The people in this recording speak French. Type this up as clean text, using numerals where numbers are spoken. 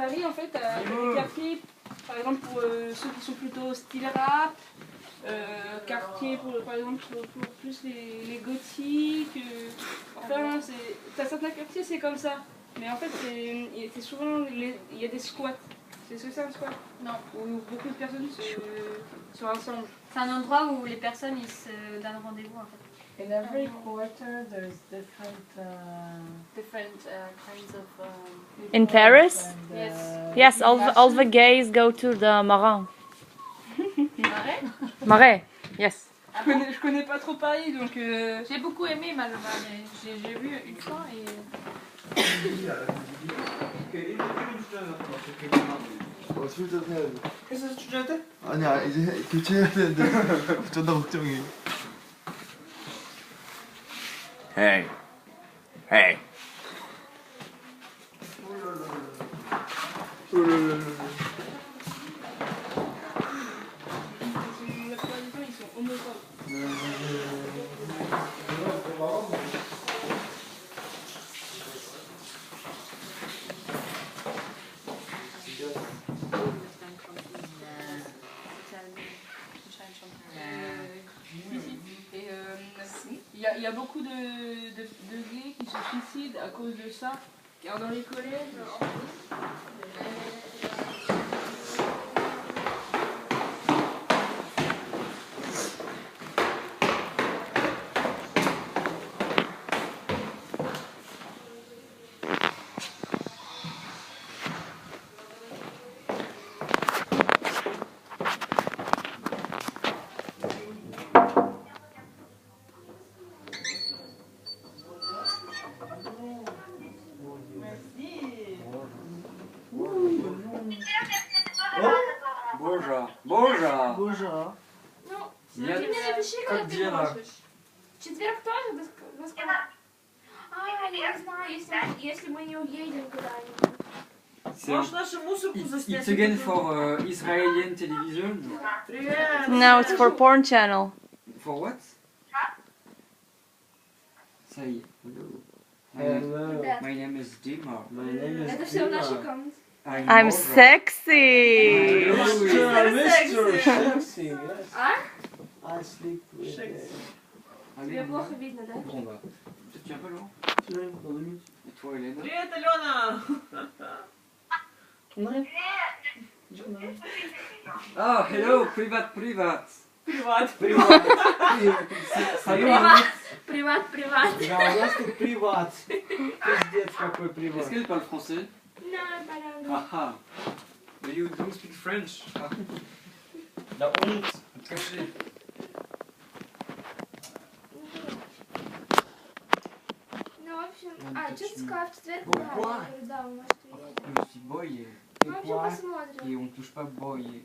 Paris, en fait, t'as des quartiers, par exemple, pour ceux qui sont plutôt style rap, quartier, par exemple, pour plus les gothiques. Enfin, t'as certains quartiers, c'est comme ça. Mais en fait, c'est souvent, il y a des squats. C'est ce que c'est un squat? Non. Où beaucoup de personnes sont ensemble. C'est un endroit où les personnes ils se donnent rendez-vous en fait. In every quarter there's different Kinds of. In Paris? and, Yes. Yes, all the gays go to the Marais. Marais. Marais, yes. Je connais pas trop Paris, donc... J'ai beaucoup aimé Malma, mais j'ai vu une fois et. 회사 출전할 때? 아니야 이제 교체해야 되는데 존나 걱정이. Hey, hey. La plupart du temps, ils sont homophobes. Et il y a beaucoup de gays qui se suicident à cause de ça. Car dans les collèges, Bonjour. Bonjour. Bonjour. Ну, Я- ты мне напиши, когда как ты дело? можешь. В четверг тоже во сколько? Я не знаю, если мы не уедем куда-нибудь. C'est Можешь нашу музыку It's заснять? again for Israeli television. Привет. No, it's for porn channel. For what? Say hello. Hello. My name is Dima. My name is Это все в нашей Dima. комнате. I'm Bonjour. sexy. Mr. Sexy, yes. А? I sleep with Allez, Тебе on плохо va. видно, да? Bon, bah. Peut-être tu es un peu loin. Dans 2 minutes. Et toi, Hélène? Привет, Алена. Ah, hello, privat. Привет. Salut. Приват, приват. Да, у нас тут приват. Пиздец, какой Est-ce приват. qu'elle parle français? Non, pas l'anglais. Ah ah. But you don't speak French. Ah. Да он... Caché. Ну, в общем... Что ты сказала в четверг? Pourquoi? Да, у нас уедем. Je suis boy Ну, в общем, Pourquoi? посмотрим. et on touche pas boy.